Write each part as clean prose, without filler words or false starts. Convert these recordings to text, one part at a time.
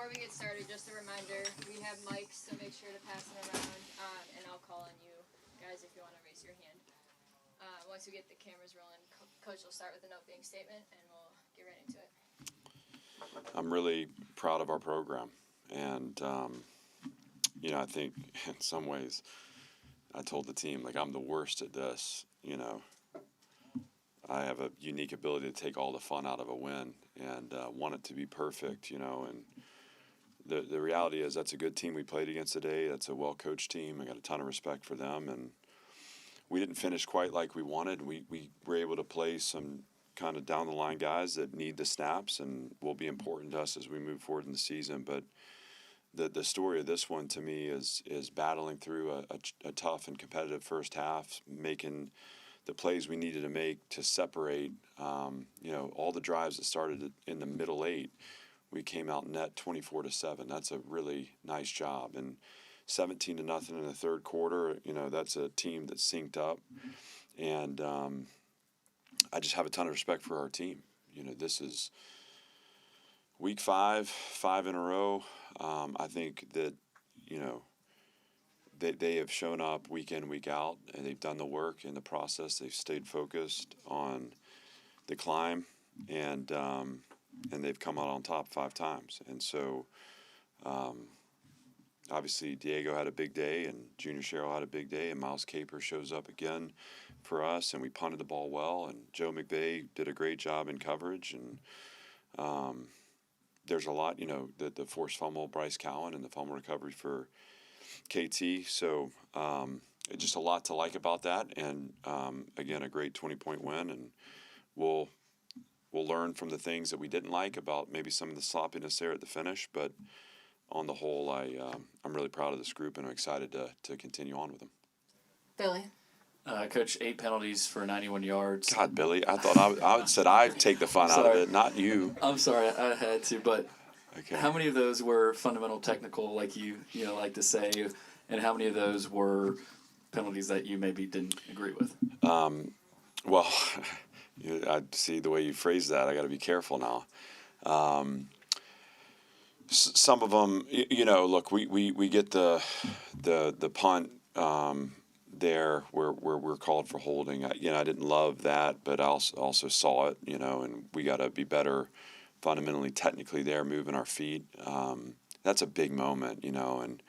Before we get started, just a reminder, we have mics, so make sure to pass them around, and I'll call on you guys if you want to raise your hand. Once we get the cameras rolling, Coach will start with an opening statement, and we'll get right into it. I'm really proud of our program, and I think in some ways I told the team, like, I'm the worst at this. I have a unique ability to take all the fun out of a win and want it to be perfect, and the reality is that's a good team we played against today. That's a well-coached team. I got a ton of respect for them, and we didn't finish quite like we wanted. We were able to play some kind of down-the-line guys that need the snaps and will be important to us as we move forward in the season. But the story of this one to me is battling through a tough and competitive first half, making the plays we needed to make to separate, all the drives that started in the middle eight. We came out net 24-7. That's a really nice job. And 17-0 in the third quarter, that's a team that's synced up. And I just have a ton of respect for our team. This is week 5 in a row. I think that, they have shown up week in, week out, and they've done the work in the process. They've stayed focused on the climb, and they've come out on top 5 times. And so, obviously, Diego had a big day, and Junior Sherrill had a big day, and Miles Caper shows up again for us, and we punted the ball well, and Joe McVay did a great job in coverage, and there's a lot, the forced fumble, Bryce Cowan, and the fumble recovery for KT. So just a lot to like about that, and again, a great 20-point win, and we'll learn from the things that we didn't like about maybe some of the sloppiness there at the finish, but on the whole, I'm really proud of this group, and I'm excited to continue on with them. Billy. Coach, 8 penalties for 91 yards. God, Billy, I thought I said I'd take the fun out of it, not you. I'm sorry, I had to, but okay. How many of those were fundamental technical, like you like to say, and how many of those were penalties that you maybe didn't agree with? Well, I see the way you phrase that. I got to be careful now. Some of them, look, we get the punt there where we're called for holding. I didn't love that, but I also saw it, and we got to be better fundamentally, technically there, moving our feet. That's a big moment, and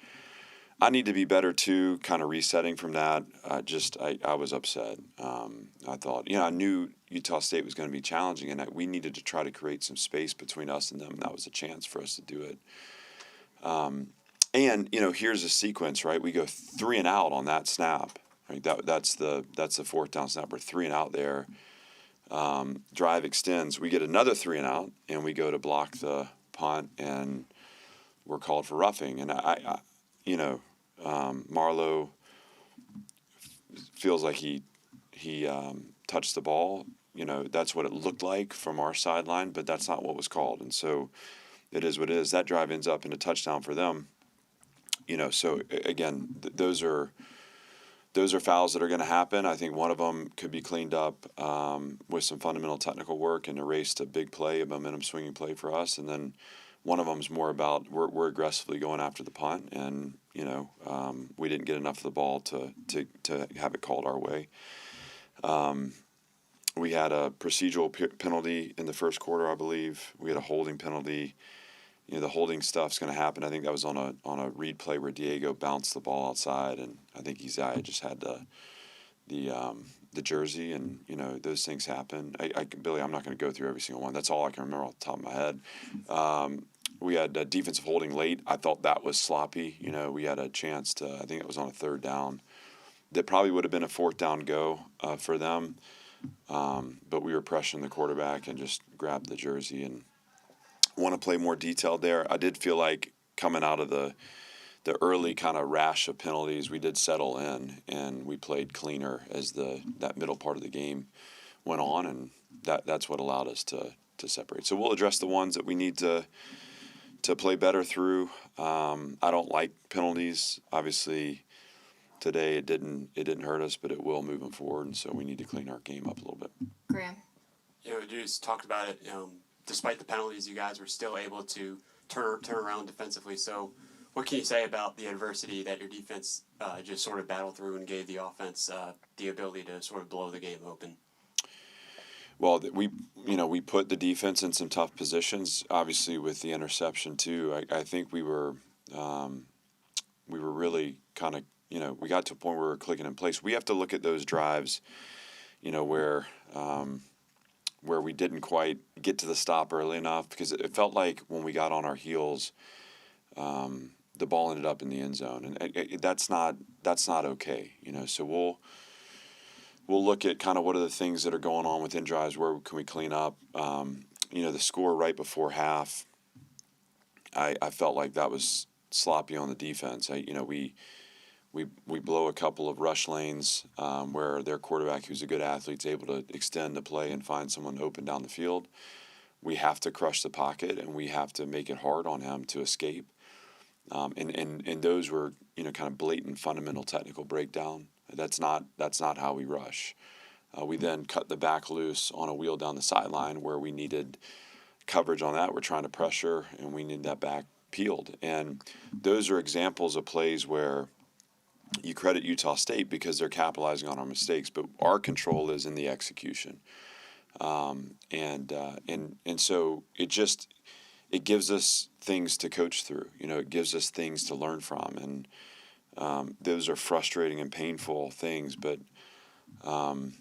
I need to be better too, kind of resetting from that. I was upset. I thought, I knew Utah State was going to be challenging, and we needed to try to create some space between us and them, and that was a chance for us to do it. And here's a sequence, right? We go 3 and out on that snap. Right? That's the 4th down snap. We're 3 and out there. Drive extends. We get another 3 and out, and we go to block the punt, and we're called for roughing. And Marlowe feels like he touched the ball. That's what it looked like from our sideline, but that's not what was called. And so it is what it is. That drive ends up in a touchdown for them. So again, those are fouls that are going to happen. I think one of them could be cleaned up with some fundamental technical work and erased a big play, a momentum swinging play for us. And then one of them is more about we're aggressively going after the punt, and we didn't get enough of the ball to have it called our way. We had a procedural penalty in the first quarter, I believe. We had a holding penalty. The holding stuff's going to happen. I think that was on a read play where Diego bounced the ball outside, and I think Isaiah just had the jersey, and those things happen. Billy, I'm not going to go through every single one. That's all I can remember off the top of my head. We had defensive holding late. I thought that was sloppy. We had a chance to. I think it was on a 3rd down. That probably would have been a 4th down go for them, but we were pressuring the quarterback and just grabbed the jersey and. Want to play more detailed there. I did feel like coming out of the early kind of rash of penalties, we did settle in, and we played cleaner as that middle part of the game went on, and that's what allowed us to separate. So we'll address the ones that we need to play better through. I don't like penalties. Obviously, today it didn't hurt us, but it will moving forward, and so we need to clean our game up a little bit. Graham. You just talked about it. Despite the penalties, you guys were still able to turn around defensively. So, what can you say about the adversity that your defense just sort of battled through and gave the offense the ability to sort of blow the game open? Well, we put the defense in some tough positions. Obviously, with the interception too, I think we were really kind of we got to a point where we were clicking in place. We have to look at those drives, where we didn't quite get to the stop early enough, because it felt like when we got on our heels, the ball ended up in the end zone, and that's not okay. So we'll look at kind of what are the things that are going on within drives, where can we clean up. The score right before half, I felt like that was sloppy on the defense. We blow a couple of rush lanes where their quarterback, who's a good athlete, is able to extend the play and find someone open down the field. We have to crush the pocket, and we have to make it hard on him to escape. And those were kind of blatant fundamental technical breakdown. That's not how we rush. We then cut the back loose on a wheel down the sideline where we needed coverage on that. We're trying to pressure, and we need that back peeled. And those are examples of plays where you credit Utah State because they're capitalizing on our mistakes, but our control is in the execution. And so it gives us things to coach through. It gives us things to learn from, and those are frustrating and painful things. But we're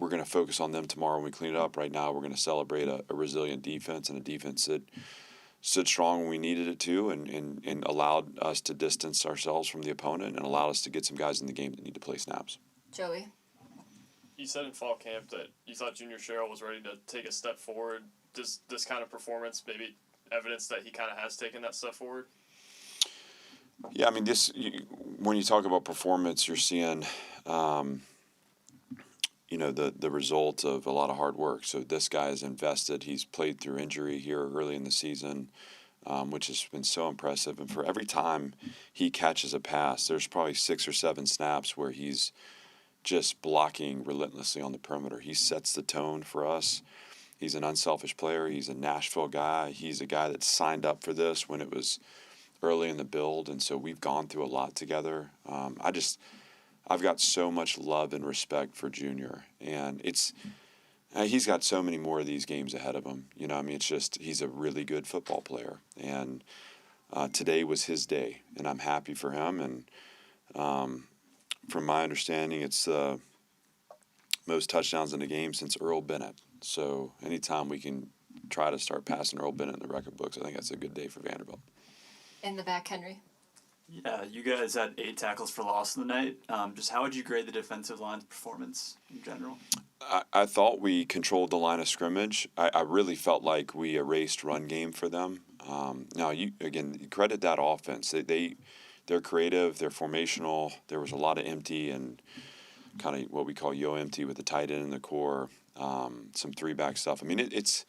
going to focus on them tomorrow when we clean it up. Right now, we're going to celebrate a resilient defense, and a defense that stood strong when we needed it to, and allowed us to distance ourselves from the opponent, and allowed us to get some guys in the game that need to play snaps. Joey? You said in fall camp that you thought Junior Sherrill was ready to take a step forward. Does this kind of performance maybe evidence that he kind of has taken that step forward? Yeah, I mean, when you talk about performance, you're seeing, the result of a lot of hard work. So this guy is invested. He's played through injury here early in the season, which has been so impressive. And for every time he catches a pass, there's probably 6 or 7 snaps where he's just blocking relentlessly on the perimeter. He sets the tone for us. He's an unselfish player. He's a Nashville guy. He's a guy that signed up for this when it was early in the build, and so we've gone through a lot together. I've got so much love and respect for Junior, and he's got so many more of these games ahead of him. It's just he's a really good football player, and today was his day, and I'm happy for him. And from my understanding, it's most touchdowns in a game since Earl Bennett. So anytime we can try to start passing Earl Bennett in the record books, I think that's a good day for Vanderbilt. In the back, Henry? Yeah, you guys had 8 tackles for loss in the night. Just how would you grade the defensive line's performance in general? I thought we controlled the line of scrimmage. I really felt like we erased run game for them. Now, you credit that offense. They're creative. They're formational. There was a lot of empty and kind of what we call yo empty with the tight end in the core. Some 3-back stuff. I mean, it's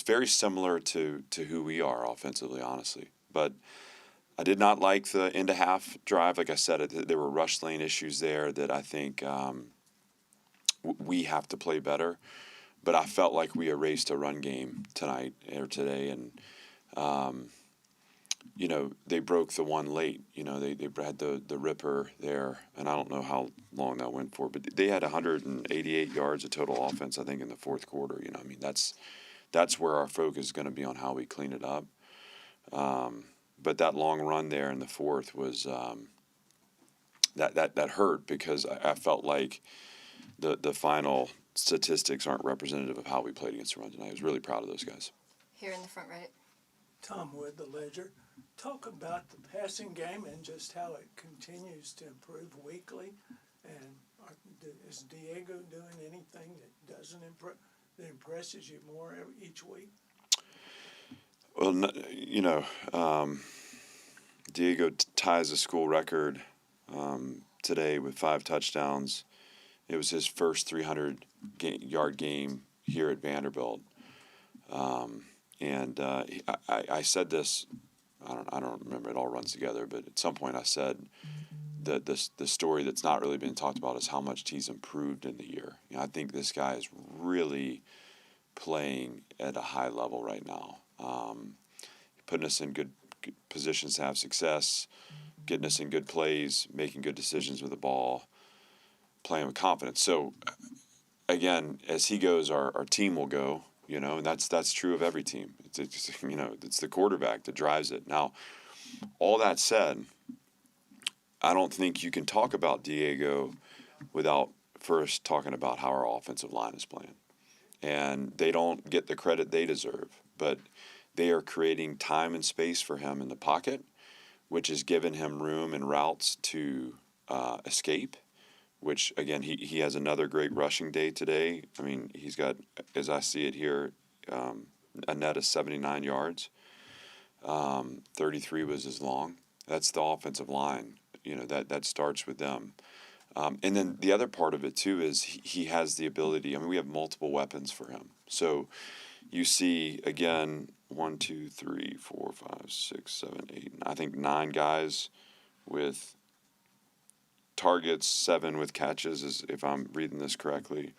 very similar to who we are offensively, honestly. But I did not like the end-of-half drive. Like I said, there were rush lane issues there that I think we have to play better. But I felt like we erased a run game today, and they broke the one late. They had the ripper there, and I don't know how long that went for, but they had 188 yards of total offense, I think, in the fourth quarter. That's where our focus is going to be, on how we clean it up. But that long run there in the fourth was that hurt, because I felt like the final statistics aren't representative of how we played against the run tonight. I was really proud of those guys. Here in the front right. Tom Wood, The Ledger. Talk about the passing game and just how it continues to improve weekly. And is Diego doing anything that impresses you more each week? Well, Diego ties the school record today with 5 touchdowns. It was his first 300-yard game here at Vanderbilt. I said this, I don't remember, it all runs together, but at some point I said that the story that's not really been talked about is how much he's improved in the year. I think this guy has really playing at a high level right now. Putting us in good positions to have success, getting us in good plays, making good decisions with the ball, playing with confidence. So, again, as he goes, our team will go, and that's true of every team. It's the quarterback that drives it. Now, all that said, I don't think you can talk about Diego without first talking about how our offensive line is playing. And they don't get the credit they deserve, but they are creating time and space for him in the pocket, which has given him room and routes to escape, which, again, he has another great rushing day today. I mean, he's got, as I see it here, a net of 79 yards. 33 was his long. That's the offensive line. That starts with them. And then the other part of it, too, is he has the ability. I mean, we have multiple weapons for him. So you see, again, 1, 2, 3, 4, 5, 6, 7, 8, I think 9 guys with targets, 7 with catches, if I'm reading this correctly.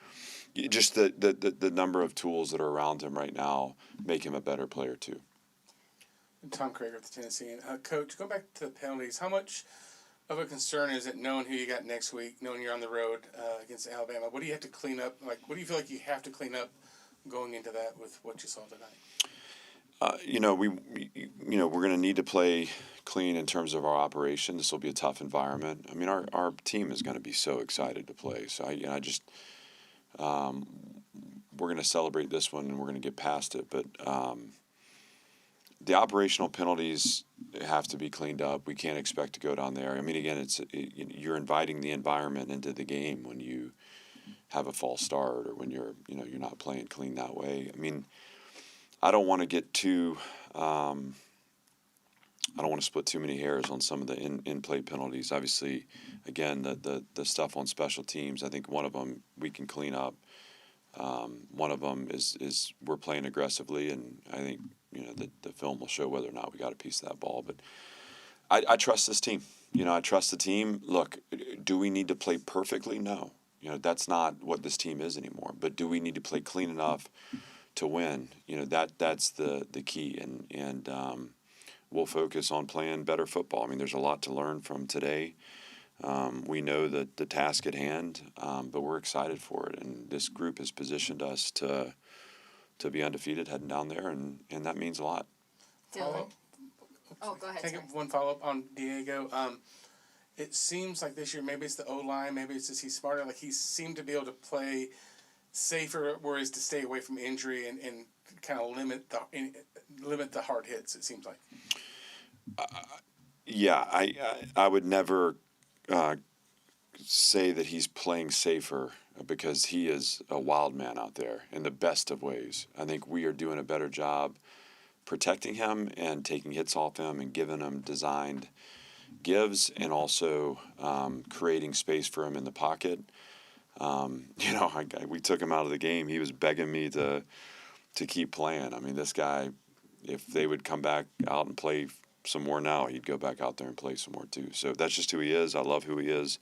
Just the number of tools that are around him right now make him a better player, too. Tom Craig with the Tennessean. Coach, go back to the penalties. How much of a concern is it knowing who you got next week, knowing you're on the road against Alabama? What do you have to clean up? What do you feel like you have to clean up going into that with what you saw tonight? We're going to need to play clean in terms of our operation. This will be a tough environment. I mean, our team is going to be so excited to play. So we're going to celebrate this one and we're going to get past it. But the operational penalties have to be cleaned up. We can't expect to go down there. I mean, again, you're inviting the environment into the game when you have a false start or when you're not playing clean that way. I mean, I don't want to get too. I don't want to split too many hairs on some of the in-play penalties. Obviously, again, the stuff on special teams. I think one of them we can clean up. One of them is we're playing aggressively, and I think the film will show whether or not we got a piece of that ball. But I trust this team. I trust the team. Look, do we need to play perfectly? No. That's not what this team is anymore. But do we need to play clean enough to win? That's the key, and we'll focus on playing better football. I mean, there's a lot to learn from today. We know that the task at hand, but we're excited for it. And this group has positioned us to be undefeated heading down there, and that means a lot. Dylan. Oh, go ahead. Can I get one follow-up on Diego? It seems like this year, maybe it's the O-line, maybe it's just he's smarter. Like, he seemed to be able to play safer, whereas to stay away from injury and kind of limit the hard hits, it seems like. Yeah, I would never say that he's playing safer because he is a wild man out there in the best of ways. I think we are doing a better job protecting him and taking hits off him and giving him designed gives and also creating space for him in the pocket. We took him out of the game. He was begging me to keep playing. I mean, this guy, if they would come back out and play some more now, he'd go back out there and play some more too. So that's just who he is. I love who he is.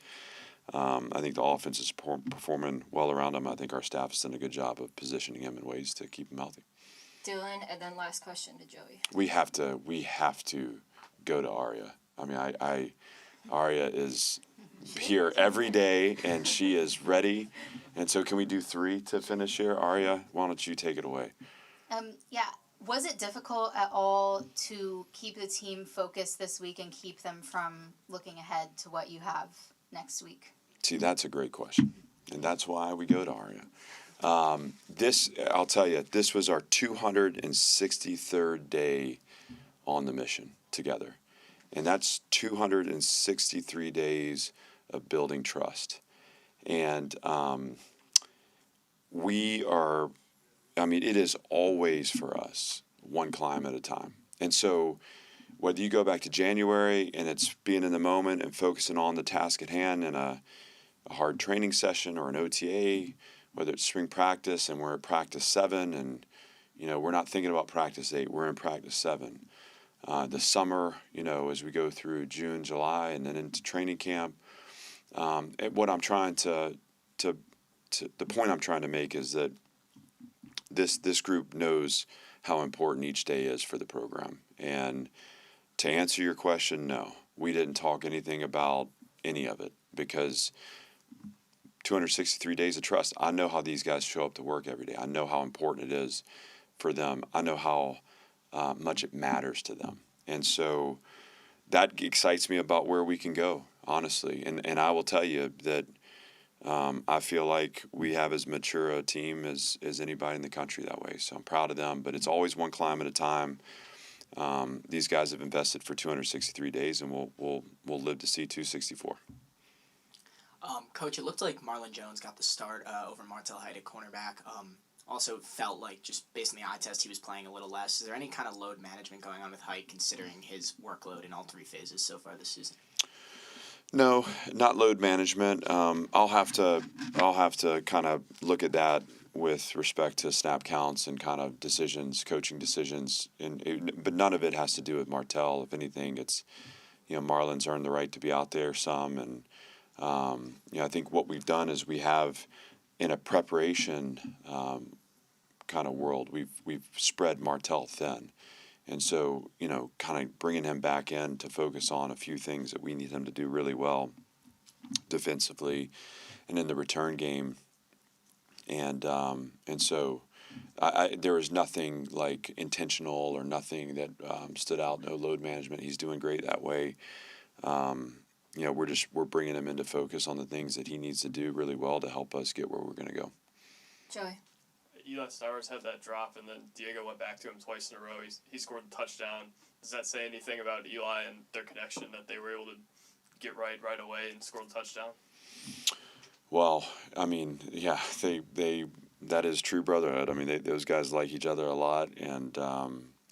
I think the offense is performing well around him. I think our staff has done a good job of positioning him in ways to keep him healthy. Dylan, and then last question to Joey. We have to go to Aria. I mean, Aria is here every day, and she is ready. And so can we do 3 to finish here? Aria, why don't you take it away? Yeah. Was it difficult at all to keep the team focused this week and keep them from looking ahead to what you have next week? See, that's a great question, and that's why we go to Aria. I'll tell you, this was our 263rd day on the mission together, and that's 263 days of building trust. And it is always for us one climb at a time. And so whether you go back to January and it's being in the moment and focusing on the task at hand in a hard training session or an OTA, whether it's spring practice and we're at practice 7 and, we're not thinking about practice 8, we're in practice 7. The summer, as we go through June, July, and then into training camp, what I'm trying the point I'm trying to make is that this group knows how important each day is for the program. And to answer your question, no, we didn't talk anything about any of it because 263 days of trust. I know how these guys show up to work every day. I know how important it is for them. I know how much it matters to them. And so that excites me about where we can go, honestly. And I will tell you that I feel like we have as mature a team as anybody in the country that way. So I'm proud of them, but it's always one climb at a time. These guys have invested for 263 days, and we'll live to see 264. Coach, it looked like Marlon Jones got the start over Martel Heidt at cornerback. Also felt like, just based on the eye test, he was playing a little less. Is there any kind of load management going on with Heidt, considering his workload in all three phases so far this season? No, not load management. I'll have to kind of look at that with respect to snap counts and kind of decisions, coaching decisions, but none of it has to do with Martell. If anything, it's Marlon's earned the right to be out there some, and I think what we've done is we have in a preparation kind of world we've spread Martell thin. And so, kind of bringing him back in to focus on a few things that we need him to do really well defensively and in the return game. And so there was nothing like intentional or nothing that stood out, no load management. He's doing great that way. We're bringing him into focus on the things that he needs to do really well to help us get where we're going to go. Joey. Eli Stowers had that drop, and then Diego went back to him twice in a row. He scored the touchdown. Does that say anything about Eli and their connection, that they were able to get right away and score the touchdown? Well, I mean, yeah, they that is true brotherhood. I mean, those guys like each other a lot, and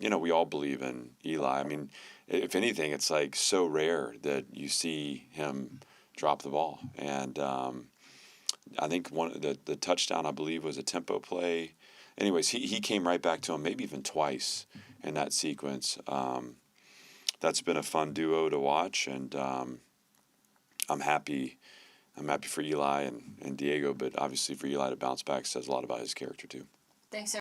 we all believe in Eli. I mean, if anything, it's like so rare that you see him drop the ball, and I think the touchdown, I believe, was a tempo play. Anyways, he came right back to him, maybe even twice in that sequence. That's been a fun duo to watch, and I'm happy for Eli and Diego, but obviously for Eli to bounce back says a lot about his character too. Thanks,